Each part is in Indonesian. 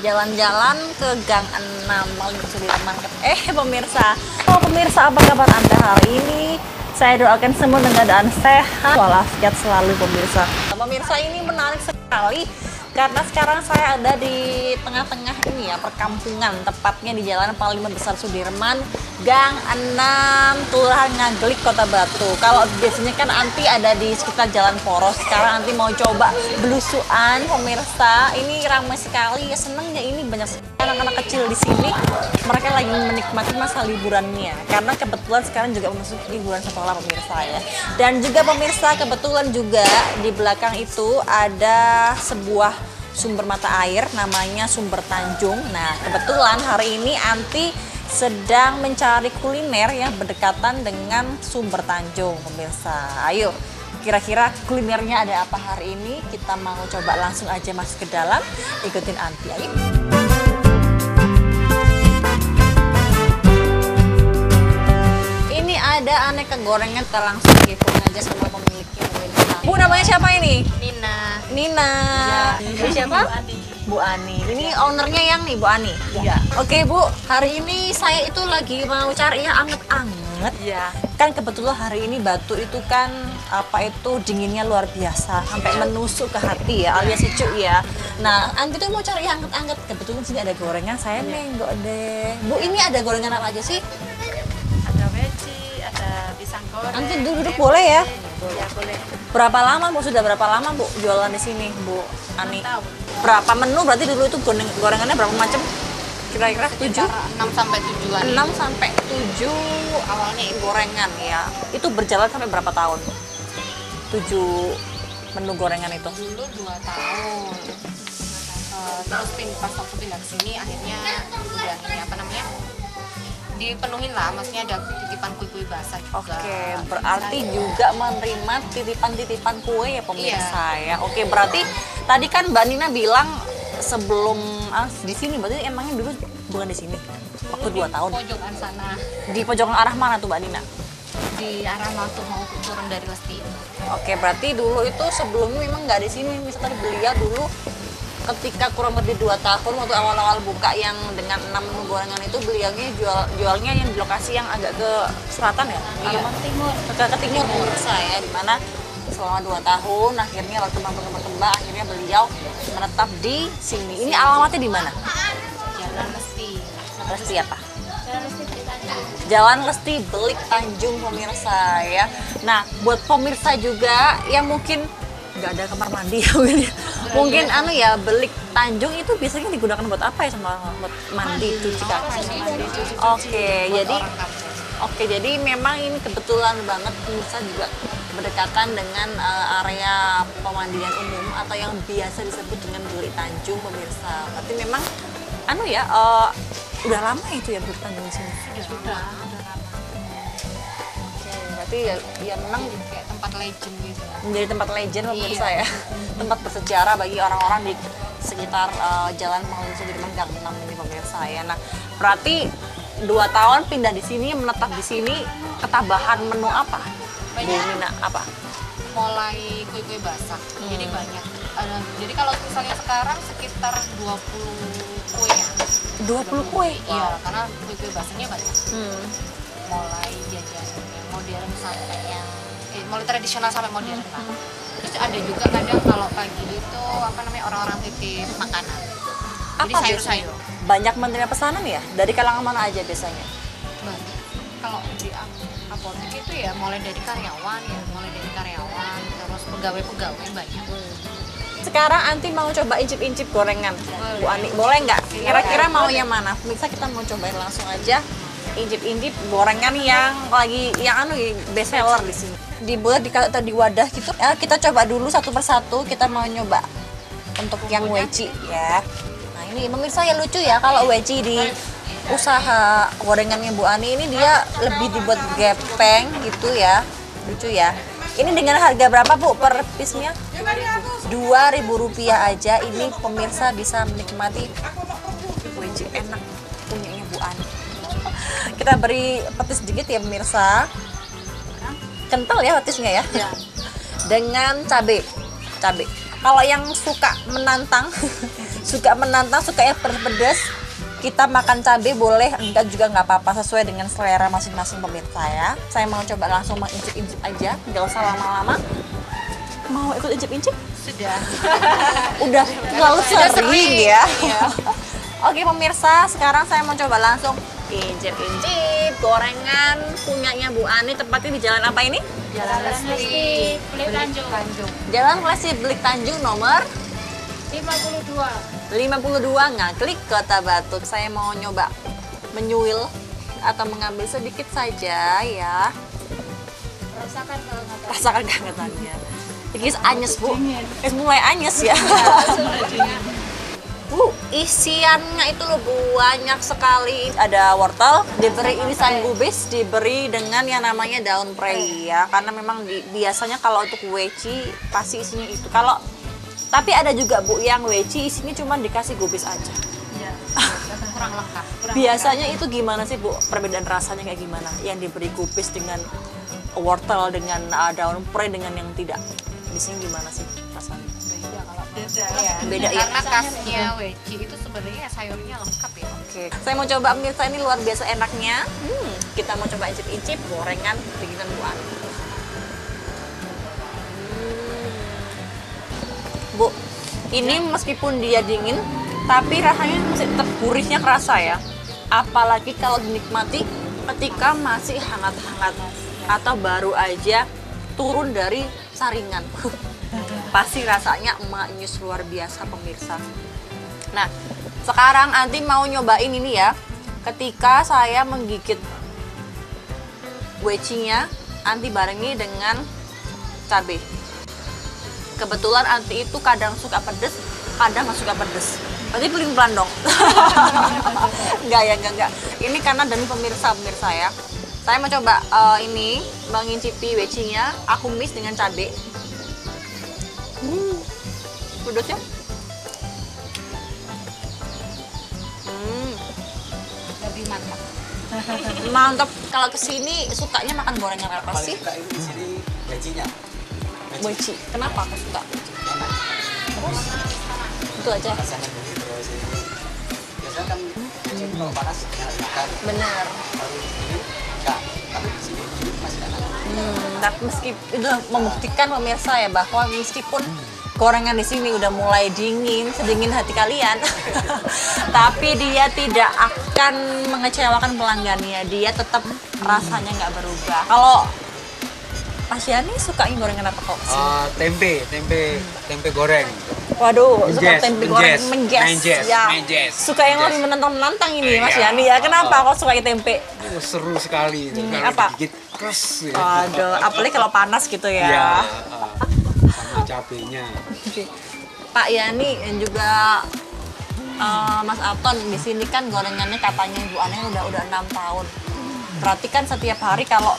Jalan-jalan ke Gang 6 Maliun Sudirman. Pemirsa, pemirsa, apa kabar Anda hari ini? Saya doakan semua dengan keadaan sehat walafiat selalu pemirsa. Pemirsa, ini menarik sekali karena sekarang saya ada di tengah-tengah ini ya, perkampungan, tepatnya di Jalan Panglima Besar Sudirman, Gang 6, Kelurahan Ngaglik, Kota Batu. Kalau biasanya kan Anti ada di sekitar Jalan Poros, sekarang Anti mau coba belusuan pemirsa. Ini ramai sekali ya, senengnya ini banyak sekali anak-anak kecil di sini. Mereka lagi menikmati masa liburannya karena kebetulan sekarang juga masuk liburan sekolah pemirsa ya. Dan juga pemirsa, kebetulan juga di belakang itu ada sebuah sumber mata air namanya Sumber Tanjung. Nah, kebetulan hari ini Anti sedang mencari kuliner yang berdekatan dengan Sumber Tanjung pemirsa. Ayo, kira-kira kulinernya ada apa hari ini? Kita mau coba langsung aja masuk ke dalam, ikutin Anti. Ayo. Ini ada aneka gorengan, kita langsung kepoin aja sama pemiliknya pemirsa. Bu, namanya siapa ini? Nina. Ya. Bu siapa? Bu Ani. Ini ownernya yang nih, Bu Ani? Iya. Oke, Bu. Hari ini saya itu lagi mau cari yang anget-anget. Iya. Kan kebetulan hari ini Batu itu kan dinginnya luar biasa sampai menusuk ke hati ya, alias cucu ya. Nah, Anti tuh mau cari yang anget-anget. Kebetulan sini ada gorengan, saya nengok deh. Bu, ini ada gorengan apa aja sih? Ada weci, ada pisang goreng. Anti duduk boleh ya? Ya, boleh. Berapa lama Bu? Sudah berapa lama Bu jualan di sini, Bu Ani? Tahu. Berapa menu berarti dulu itu gorengannya berapa macam? Kira-kira 7? 6 sampai 7-an. 6 sampai 7 awalnya gorengan ya. Itu berjalan sampai berapa tahun? 7 menu gorengan itu. Dulu 2 tahun. Terus pas waktu pindah ke sini akhirnya udah ini apa namanya? Dipenuhin lah, maksudnya ada titipan kue-kue basah juga. Oke, berarti juga menerima titipan-titipan kue ya pemirsa ya. Oke, berarti tadi kan Mbak Nina bilang sebelum di sini, berarti emangnya dulu bukan di sini? Waktu 2 tahun. Di pojokan sana. Di pojokan arah mana tuh Mbak Nina? Di arah mau turun dari Lesti. Oke, berarti dulu itu sebelumnya memang nggak di sini. Misalnya beliau dulu ketika kurang lebih 2 tahun waktu awal-awal buka yang dengan 6 menu gorengan itu beliaunya jualnya yang di lokasi yang agak ke selatan ya? Iya. Timur. Ke timur pemirsa ya, dimana selama 2 tahun akhirnya waktu berkembang akhirnya beliau menetap di sini. Ini alamatnya di mana? Jalan Lesti. Lesti apa? Jalan Lesti Belik Tanjung. Jalan Lesti Belik Tanjung pemirsa ya. Nah, buat pemirsa juga yang mungkin nggak ada kamar mandi mungkin Belik Tanjung itu biasanya digunakan buat apa ya, sama buat mandi, cuci kaki? Oke, jadi memang ini kebetulan banget pemirsa juga berdekatan dengan area pemandian umum atau yang biasa disebut dengan Belik Tanjung pemirsa. Tapi memang udah lama itu ya Belik Tanjung di sini. Sudah. Berarti ya memang Kayak tempat legend gitu. menjadi tempat legend pemirsa ya. Tempat bersejarah bagi orang-orang di sekitar Jalan Panglima Sudirman Gang 6 ini pemirsa ya. Nah, berarti 2 tahun pindah di sini, menetap di sini, ketabahan menu apa? Bu Nina, apa? Mulai kue-kue basah. Jadi banyak. Jadi kalau misalnya sekarang sekitar 20 kue ya. 20 kue? Iya, karena kue-kue basahnya banyak. Mulai jajan yang modern sampai yang mulai tradisional sampai modern lah. Terus ada juga kadang kalau pagi itu orang-orang titip makanan. Jadi Apa sayur-sayur. Banyak menerima pesanan ya? Dari kalangan mana aja biasanya? Banyak. Kalau di apotek itu ya mulai dari karyawan terus pegawai-pegawai banyak. Sekarang Anti mau coba incip-incip gorengan. Bu Ani, boleh nggak? Kira-kira mau yang mana? Bisa kita mau cobain langsung aja. Incip-incip gorengan yang lagi best seller di sini. Dibuat di wadah gitu. Ya, kita coba dulu satu persatu. Kita mau nyoba untuk yang weci ya. Nah ini pemirsa ya lucu ya kalau weci di usaha gorengannya Bu Ani ini dia lebih dibuat gepeng gitu ya, lucu ya. Ini dengan harga berapa Bu per piece-nya? Rp2.000 aja. Ini pemirsa bisa menikmati weci enak punyanya Bu Ani. Kita beri petis sedikit ya pemirsa. Kental ya petisnya ya. Dengan cabai. Kalau yang suka menantang, suka yang pedas, kita makan cabai boleh, enggak juga nggak apa-apa, sesuai dengan selera masing-masing pemirsa ya. Saya mau coba langsung mengincip-incip aja, nggak usah lama-lama. Mau ikut incip-incip? Sudah. Udah terlalu sering ya. Oke pemirsa, sekarang saya mau coba langsung incip-incip gorengan punyanya Bu Ani, tepatnya di jalan apa ini? Jalan Lesti Belik Tanjung. Jalan Lesti Belik Tanjung nomor 52. 52 Ngaglik, Kota Batu. Saya mau nyoba menyuil atau mengambil sedikit saja ya. Rasakan kalau nggak tahu. Rasakan kehangatannya. Ini anyes Bu. Mulai anyes ya. Bu, isiannya itu loh banyak sekali. Ada wortel, diberi irisan gubis, diberi dengan yang namanya daun prei ya. Karena memang biasanya kalau untuk weci pasti isinya itu. Tapi ada juga Bu yang weci isinya cuma dikasih gubis aja. Iya. Kurang lengkap. Biasanya itu gimana sih Bu? Perbedaan rasanya kayak gimana? Yang diberi gubis dengan wortel, dengan daun prei, dengan yang tidak. Di sini gimana sih rasanya? Beda ya. Karena khasnya weci itu sebenarnya sayurnya lengkap ya. Oke, saya mau coba pemirsa, ini luar biasa enaknya. Kita mau coba incip-incip gorengan bikinan Bu Ani. Bu, ini meskipun dia dingin, tapi rasanya masih tetap gurihnya kerasa ya. Apalagi kalau dinikmati ketika masih hangat-hangat atau baru aja turun dari saringan. Pasti rasanya maknyus luar biasa pemirsa. Nah, sekarang Anti mau nyobain ini ya. Ketika saya menggigit wecinya, Anti barengi dengan cabai. Kebetulan Anti itu kadang suka pedes, kadang nggak suka pedes. Berarti pelin-pelan dong. Enggak. Ini karena demi pemirsa ya. Saya mau coba ini mengincipi wecinya, aku mix dengan cabai. Pedasnya? Lebih mantap. Mantap. Kalau kesini sukanya makan gorengan apa sih? Suka ini di sini wecinya. Weci. Kenapa aku suka? Enak. Terus? Itu aja. Rasanya gurih terus ini. Biasanya kan weci itu kalau panas enak makan. Bener. Kalau ini enggak. Tapi di sini masih enak. Tapi itu membuktikan pemirsa ya bahwa meskipun gorengan di sini udah mulai dingin, sedingin hati kalian, tapi dia tidak akan mengecewakan pelanggannya. Dia tetap rasanya nggak berubah. Kalau Mas Yani sukanya gorengan apa kok? Tempe goreng. Waduh, suka Menjes, tempe goreng menjes, ya. menjes. Suka yang lebih menantang ini Mas Iya. Yani ya. Kenapa kok suka tempe? Seru sekali itu kalau apa? digigit keras ya. Waduh, apalagi kalau panas gitu ya. Iya, sama cabenya. Pak Yani dan juga Mas Aton di sini kan gorengannya katanya Ibu Ani udah 6 tahun. Berarti kan setiap hari kalau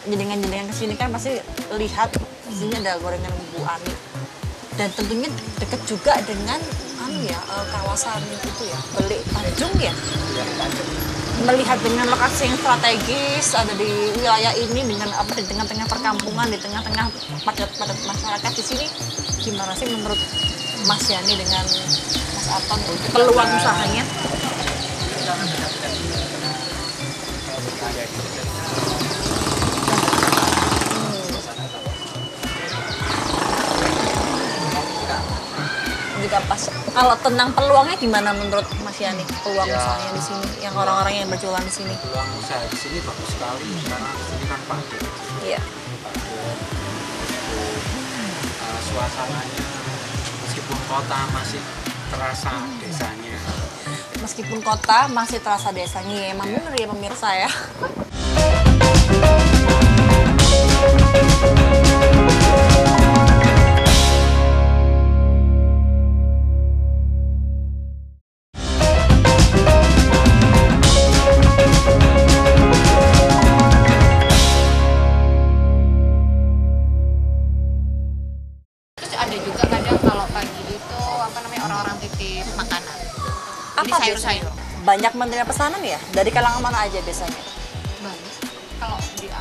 jenengan-jenengan kesini kan pasti lihat di sini ada gorengan Bu Ani. Dan tentunya deket juga dengan kawasan itu ya, Belik Tanjung ya. Melihat dengan lokasi yang strategis ada di wilayah ini dengan di tengah-tengah perkampungan, di tengah-tengah padat masyarakat di sini, gimana sih menurut Mas Yani dengan Mas Aton peluang usahanya? Juga pas. Kalau tentang peluangnya gimana menurut Mas Yani? Peluang usahanya di sini, yang orang-orang yang berjualan di sini. Peluang usaha di sini bagus sekali karena di sini kan padat. Iya. Suasananya meskipun kota masih terasa desanya. Meskipun kota masih terasa desanya, ya emang bener ya pemirsa ya. apa namanya orang-orang titip makanan. Jadi Apa sayur-sayur. biasanya? Banyak menerima pesanan ya? Dari kalangan mana aja biasanya? Bagus. Kalau di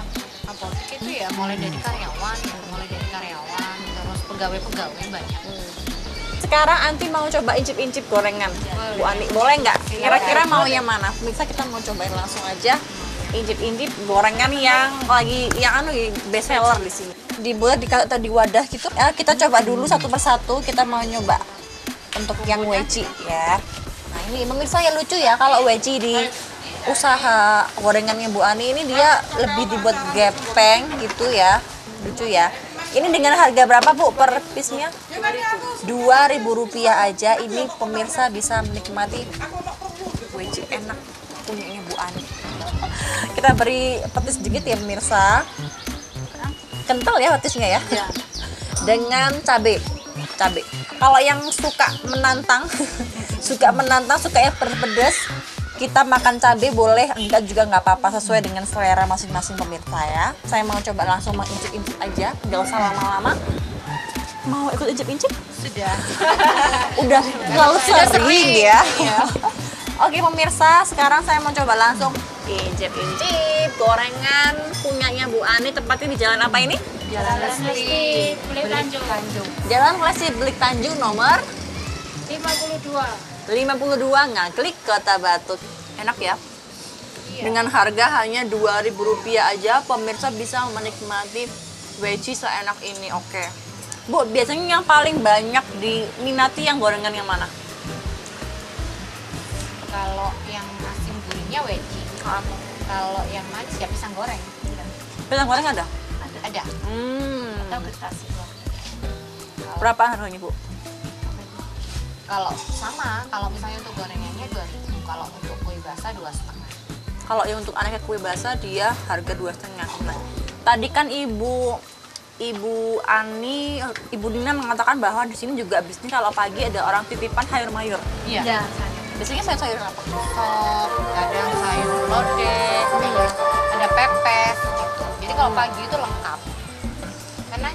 apotek itu ya mulai dari karyawan, terus pegawai-pegawai banyak. Sekarang Anti mau coba incip-incip gorengan. Bu Ani, boleh nggak? Kira-kira mau yang mana? Bisa kita mau cobain langsung aja. Incip-incip gorengan yang lagi best seller di sini. Dibuat di wadah gitu. Ya, kita coba dulu satu persatu. Kita mau nyoba untuk yang weci ya. Nah ini pemirsa ya lucu ya kalau weci di usaha gorengannya Bu Ani ini dia lebih dibuat gepeng gitu ya. Lucu ya. Ini dengan harga berapa Bu per piece-nya? Rp2.000 aja. Ini pemirsa bisa menikmati weci enak punyanya Bu Ani. Kita beri petis sedikit ya pemirsa. Kental ya petisnya ya. Dengan cabai. Kalau yang suka menantang, suka yang pedas, kita makan cabai boleh, enggak juga nggak apa-apa, sesuai dengan selera masing-masing pemirsa ya. Saya mau coba langsung mengincip-incip aja, nggak usah lama-lama. Mau ikut incip-incip? Sudah. Udah terlalu sering ya. Oke pemirsa, sekarang saya mau coba langsung incip-incip gorengan punyanya Bu Ani, tepatnya di jalan apa ini? Jalan Lesti Belik Tanjung. Jalan Lesti Belik Tanjung nomor 52. 52 Ngaglik, Kota Batu. Enak ya? Dengan harga hanya Rp2.000 aja, pemirsa bisa menikmati weci seenak ini. Oke. Bu, biasanya yang paling banyak diminati yang gorengan yang mana? Kalau yang asin gurihnya weci. Kalau yang manis ya pisang goreng. Pisang goreng ada? Ada. Atau kertas. Berapa harganya, Bu? Kalau sama, kalau misalnya untuk gorengannya 2.000, kalau untuk kue basah 2,5. Kalau yang untuk aneka kue basah dia harga 2,5. Nah, tadi kan Ibu Ani, Ibu Dina mengatakan bahwa di sini juga bisnis kalau pagi ada orang titipan sayur mayur. Iya. Biasanya sayur apa? Sop, kadang sayur lodeh, ada pepes gitu. Jadi kalau pagi itu lengkap. Karena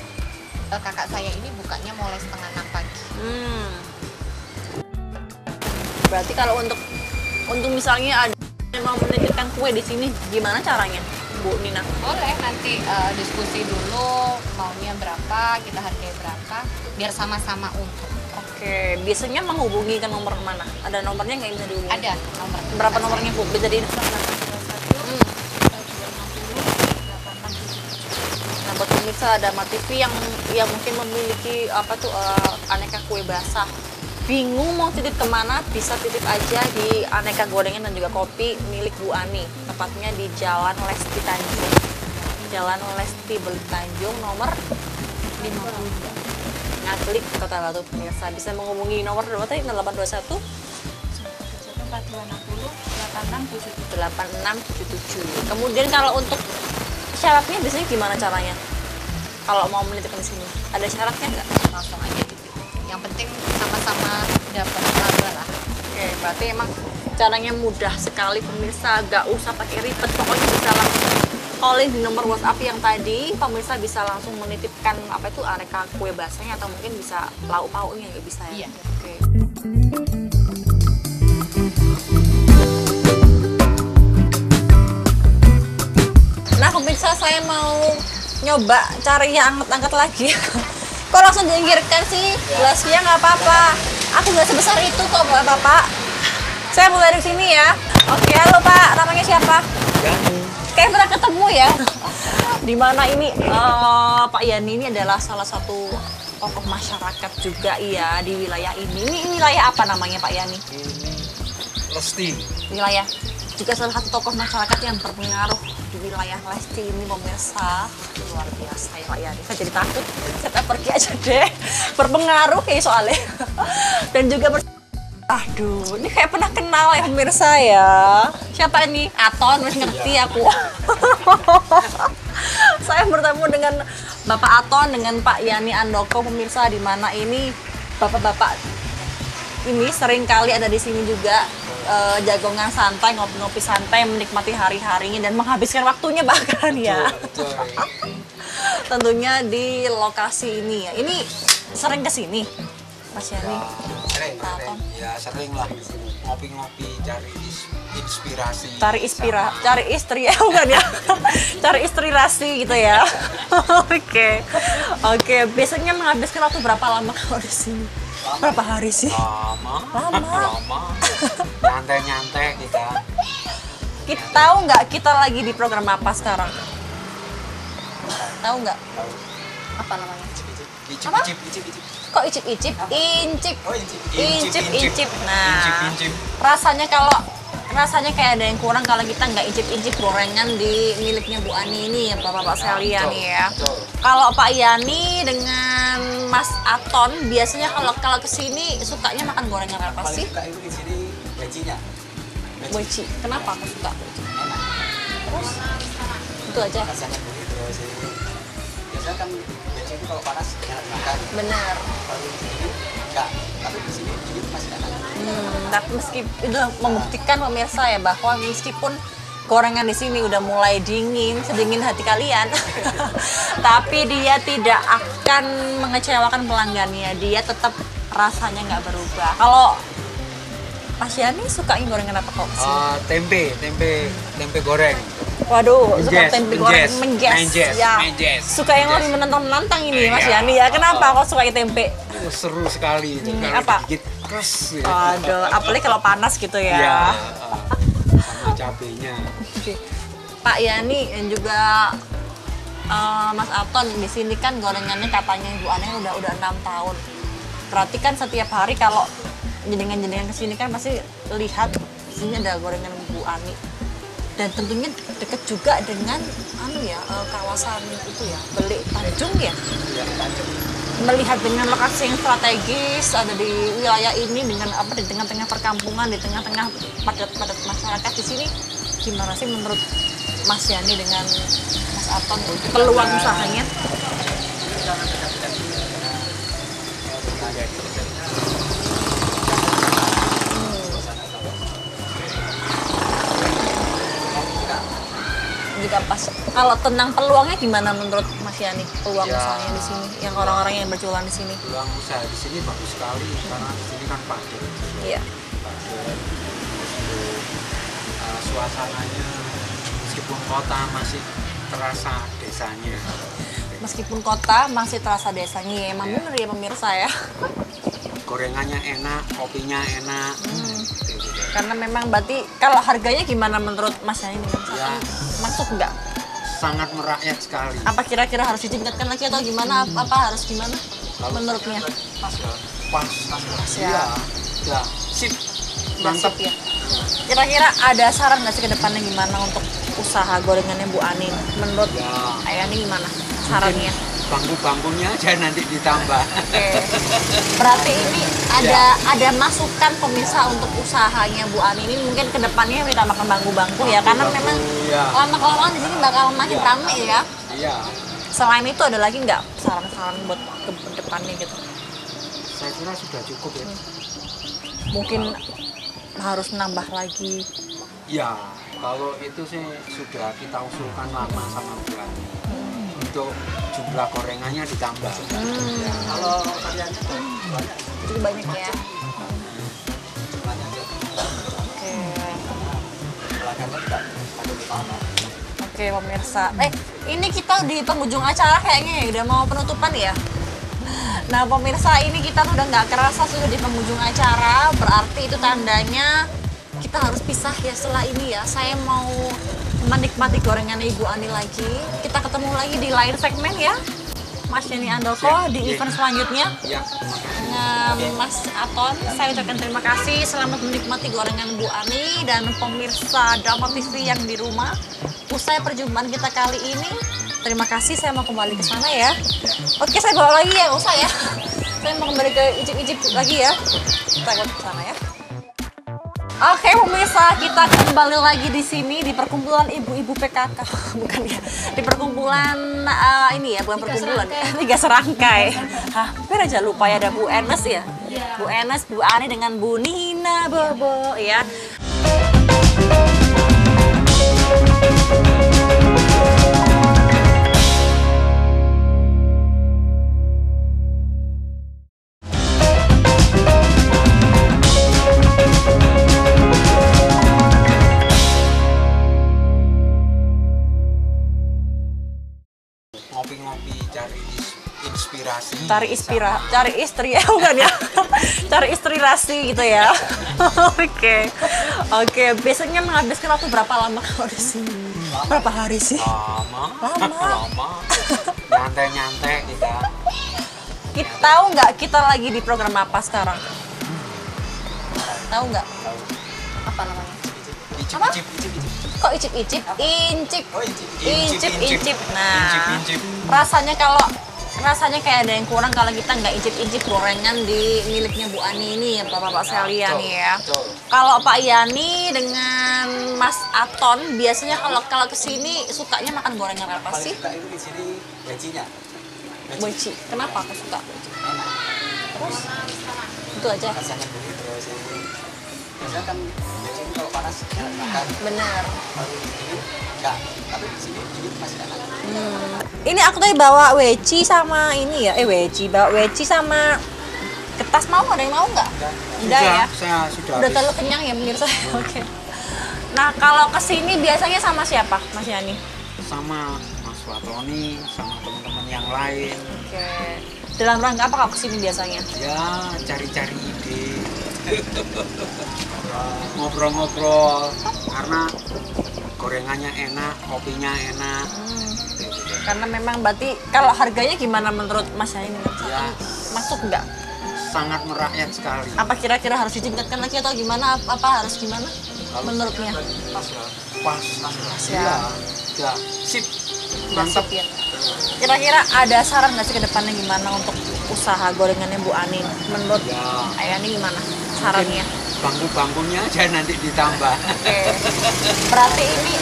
kakak saya ini bukanya mulai setengah 6 pagi. Berarti kalau untuk misalnya ada yang mau menitipkan kue di sini, gimana caranya, Bu Nina? Boleh nanti diskusi dulu maunya berapa, kita hargai berapa, biar sama-sama untung. Oke, biasanya menghubungi ke nomor mana? Ada nomornya nggak yang bisa dihubungi? Ada nomor. Berapa nomornya, Bu? Bisa diinfokan? Nah, buat pemirsa ada TV yang mungkin memiliki aneka kue basah. Bingung mau titip kemana, bisa titip aja di aneka gorengan dan juga kopi milik Bu Ani. Tepatnya di Jalan Lesti Tanjung. Jalan Lesti Belik Tanjung nomor 52. Ngaglik, Kota Batu pemirsa. Bisa menghubungi nomor berapa tadi? 821 8677. Kemudian kalau untuk syaratnya biasanya gimana caranya? Kalau mau menitipkan di sini, ada syaratnya nggak? Langsung aja gitu. Yang penting sama-sama dapat laba lah. Oke, berarti emang caranya mudah sekali pemirsa, nggak usah pakai ribet, pokoknya bisa langsung calling di nomor WhatsApp yang tadi, pemirsa bisa langsung menitipkan aneka kue basahnya atau mungkin bisa lauk pauknya juga bisa ya. Iya. Oke. Nah pemirsa, saya mau nyoba cari yang angkat-angkat lagi. Kok langsung diinggirkan sih? Gelasnya nggak apa-apa. Aku nggak sebesar itu kok, Bapak. Saya mulai dari sini ya. Oke, halo Pak. Namanya siapa? Yani. Kayak pernah ketemu ya. Di mana ini Pak Yani ini adalah salah satu tokoh masyarakat juga iya di wilayah ini. Ini wilayah apa namanya Pak Yani? Ini Lesti. Wilayah juga salah satu tokoh masyarakat yang berpengaruh di wilayah Lesti ini pemirsa. Luar biasa ya Pak Yani. Saya jadi takut. Saya pergi aja deh. Berpengaruh kayak soalnya. Dan juga aduh, ini kayak pernah kenal ya pemirsa ya. Siapa ini? Aton, harus ngerti aku. Saya bertemu dengan Bapak Aton, dengan Pak Yani Andoko pemirsa, di mana ini bapak-bapak ini sering kali ada di sini juga jagongan santai, ngopi-ngopi santai, menikmati hari-harinya dan menghabiskan waktunya bahkan ya. Betul. Tentunya di lokasi ini ya. Ini sering ke sini. Mas Yani? Sering, Maraton. ya sering lah ngopi-ngopi cari inspirasi. Cari istri ya bukan ya? Cari inspirasi gitu ya. Oke. Biasanya menghabiskan waktu berapa lama kalau di sini? Berapa hari sih? Lama. Nyantai kita. Kita tahu nggak kita lagi di program apa sekarang? Tahu nggak? Tahu. Apa namanya? Icip. Kok icip-icip? Incip. Oh, incip. Incip. Nah, Incip. rasanya kayak ada yang kurang kalau kita nggak incip-incip gorengan di miliknya Bu Ani ini ya Bapak Selia betul, nih ya. betul. Kalau Pak Yani dengan Mas Aton biasanya kalau kesini sukanya makan gorengan apa Paling sih? suka itu di sini gajinya. Weci. Kenapa aku suka? Enak. Terus itu aja. Rasanya gurih terus ini. Biasanya kan gaji itu kalau panas enak dimakan. Bener. Kalau di sini enggak. Tapi di sini dingin masih enak. Tapi itu membuktikan pemirsa ya bahwa meskipun gorengan di sini udah mulai dingin, sedingin hati kalian, tapi dia tidak akan mengecewakan pelanggannya. Dia tetap rasanya nggak berubah. Kalau Mas Yani suka gorengan apa kok sih? Tempe goreng. Waduh, suka Menjes, tempe goreng menjes, ya. menjes. Suka yang lebih menantang ini Mas Iya. Yani ya. Kenapa kok suka tempe? Seru sekali itu. Kalau apa? digigit keras ya. Waduh, apalagi kalau panas gitu ya. Iya, sama cabenya. Oke. Pak Yani dan juga Mas Aton di sini kan gorengannya katanya Ibu Ani udah 6 tahun. Berarti kan setiap hari kalau jenengan-jenengan kesini kan pasti lihat di sini ada gorengan Bu Ani. Dan tentunya deket juga dengan kawasan itu ya, Belik Tanjung ya. Ya, Tanjung. Melihat dengan lokasi yang strategis ada di wilayah ini dengan di tengah-tengah perkampungan, di tengah-tengah padat masyarakat di sini, gimana sih menurut Mas Yani dengan Mas Aton peluang usahanya? Jika pas kalau tentang peluangnya gimana menurut Mas Yani peluang Ya. usahanya di sini, yang orang-orang yang berjualan di sini? Peluang usaha di sini bagus sekali karena di sini kan padat. Iya. Padat. Suasananya meskipun kota masih terasa desanya. Meskipun kota masih terasa desanya, ya, emang bener ya pemirsa ya. Gorengannya enak, kopinya enak. Gitu. Karena memang berarti kalau harganya gimana menurut Mas Yani dengan Ya. masuk nggak? Sangat merakyat sekali. Apa kira-kira harus ditingkatkan lagi atau gimana? Apa harus gimana menurutnya? Pas ya. Pas. Ya. Iya. Ya. Sip. Mantap Nasib ya. Kira-kira ada saran nggak sih ke depannya gimana untuk usaha gorengannya Bu Ani? Menurut Ya. Ayani gimana sarannya? Bangku-bangkunya aja nanti ditambah. Oke. Berarti ini ada masukan pemirsa untuk usahanya Bu Ani ini mungkin ke depannya kita makan bangku-bangku ya karena memang ya. lama-kelamaan di sini bakal makin rame ya. Iya. Selain itu ada lagi nggak saran-saran buat ke depannya gitu? Saya kira sudah cukup ya. Mungkin harus nambah lagi. Ya, kalau itu sih sudah kita usulkan lama sama Bu Ani. Untuk jumlah gorengannya ditambah. Ya. Kalau variannya tuh banyak. Jadi banyak ya. Banyak ya. Oke. Pelanggannya juga ada utama. Oke pemirsa. Ini kita di penghujung acara kayaknya ya udah mau penutupan ya. Nah pemirsa ini kita udah nggak kerasa sudah di penghujung acara. Berarti itu tandanya kita harus pisah ya setelah ini ya. Saya mau menikmati gorengan Ibu Ani lagi. Kita ketemu lagi di lain segmen ya. Mas Yani Andoko Siap, di iya. event selanjutnya. Ya, terima kasih. Dengan Mas Aton, saya ucapkan terima kasih. Selamat menikmati gorengan Bu Ani dan pemirsa Drama TV yang di rumah. Usai perjumpaan kita kali ini, terima kasih. Saya mau kembali ke sana ya. Oke, saya bawa lagi ya, nggak usah ya. Saya mau kembali ke icip-icip lagi ya. Kita ke sana ya. Oke pemirsa, kita kembali lagi di sini di perkumpulan ibu-ibu PKK, bukan ya? Di perkumpulan ini ya, bukan perkumpulan, Tiga Serangkai. Hampir aja lupa ya ada Bu Enes ya, Bu Enes, Bu Ani dengan Bu Nina Bobo ya. cari istri ya bukan ya, cari inspirasi gitu ya. Oke, biasanya menghabiskan waktu berapa lama kalau di sini? Berapa hari sih? Lama. Nyantai kita. Kita tahu nggak kita lagi di program apa sekarang? Tahu nggak? Apa namanya? Icip. Kok icip-icip? Incip. Oh, icip. Incip. Nah, Incip. rasanya kayak ada yang kurang kalau kita nggak incip-incip gorengan di miliknya Bu Ani ini ya Bapak sekalian ya. Kalau Pak Yani dengan Mas Aton biasanya kalau kesini sukanya makan gorengan apa Paling sih? suka itu di sini wecinya. Weci. Kenapa aku suka? Enak. Terus itu aja. Rasanya gurih terus ini. Biasanya kan weci itu kalau panas enak makan. Bener. Kalau dingin enggak. Tapi di sini dingin masih enak. Ini aku tadi bawa weci sama ini ya. Bawa weci sama kertas mau, ada yang mau nggak? Udah ya. Saya sudah Udah habis. terlalu kenyang ya pemirsa. Oke. Nah kalau kesini biasanya sama siapa Mas Yani? Sama Mas Watoni, sama teman-teman yang lain. Oke. Dalam rangka apa kalau kesini biasanya? Ya, cari-cari ide. Ngobrol-ngobrol karena gorengannya enak, kopinya enak. Karena memang berarti kalau harganya gimana menurut Mas Yani? Ya. Masuk nggak? Sangat merakyat sekali. Apa kira-kira harus ditingkatkan lagi atau gimana? Apa harus gimana? Menurutnya? Pas ya. Ya, sip. Mantap. Mantap ya. Kira-kira ada saran nggak sih ke depannya gimana untuk usaha gorengannya Bu Ani? Menurut Ya. Ayani gimana sarannya? Bangku-bangkunya aja nanti ditambah. Oke. Berarti ini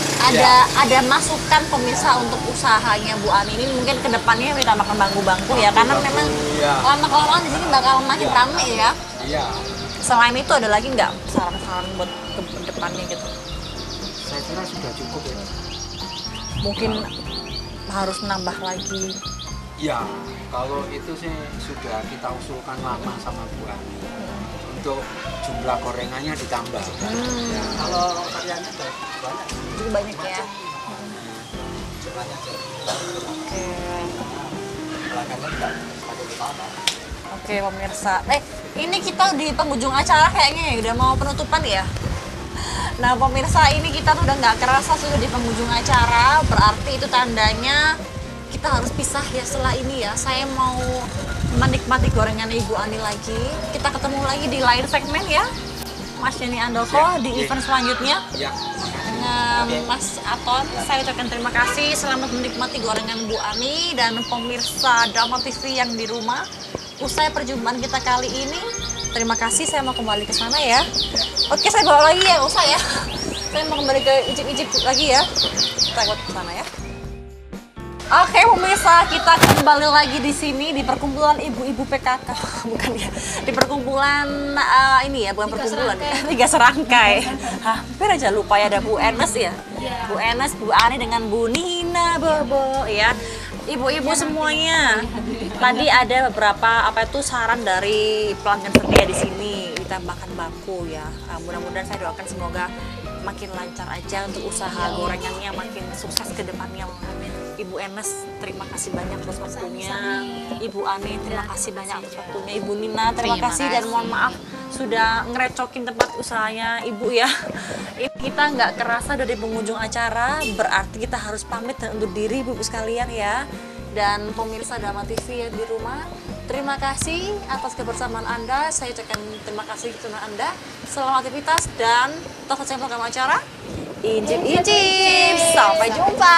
ada masukan pemirsa untuk usahanya Bu Ani ini mungkin ke depannya ditambahkan bangku-bangku ya karena memang ya. lama-kelamaan di sini bakal makin ramai ya. Iya. Selain itu ada lagi nggak saran-saran buat ke depannya gitu? Saya kira sudah cukup ya. Mungkin harus nambah lagi. Ya, kalau itu sih sudah kita usulkan lama sama Bu Ani untuk jumlah gorengannya ditambah. Ya. Kalau variannya banyak. Jadi banyak ya. Banyak. Oke. Pelanggannya juga semakin bertambah. Oke pemirsa. Ini kita di penghujung acara kayaknya ya udah mau penutupan ya. Nah pemirsa ini kita tuh udah nggak kerasa sudah di penghujung acara. Berarti itu tandanya kita harus pisah ya setelah ini ya. Saya mau menikmati gorengan Ibu Ani lagi. Kita ketemu lagi di lain segmen ya. Mas Yani Andoko di event selanjutnya. Ya. Dengan Mas Aton, saya ucapkan terima kasih. Selamat menikmati gorengan Bu Ani dan pemirsa Drama TV yang di rumah. Usai perjumpaan kita kali ini, terima kasih. Saya mau kembali ke sana ya. Oke, saya bawa lagi ya, nggak usah ya. Saya mau kembali ke icip-icip lagi ya. Kita ikut ke sana ya. Oke pemirsa, kita kembali lagi di sini di perkumpulan ibu-ibu PKK, bukan ya? Di perkumpulan ini ya, bukan perkumpulan ya, Tiga Serangkai. Hampir aja lupa ya ada Bu Enes ya, Bu Enes, Bu Ani dengan Bu Nina, Bobo ya. Ibu-ibu semuanya. Tadi ada beberapa saran dari pelanggan setia di sini ditambahkan bangku ya. Mudah-mudahan saya doakan semoga makin lancar aja untuk usaha gorengannya, makin sukses ke depannya. Ibu Enes, terima kasih banyak atas waktunya. Ibu Ani, terima kasih banyak atas waktunya. Ibu Nina, terima kasih dan mohon maaf sudah ngerecokin tempat usahanya Ibu ya. Ini kita nggak kerasa dari pengunjung acara, berarti kita harus pamit dan undur diri Ibu sekalian ya. Dan pemirsa Drama TV yang di rumah, terima kasih atas kebersamaan Anda. Saya ucapkan terima kasih kepada Anda. Selamat aktivitas dan tetap saksikan program acara Incip-Incip. Sampai jumpa.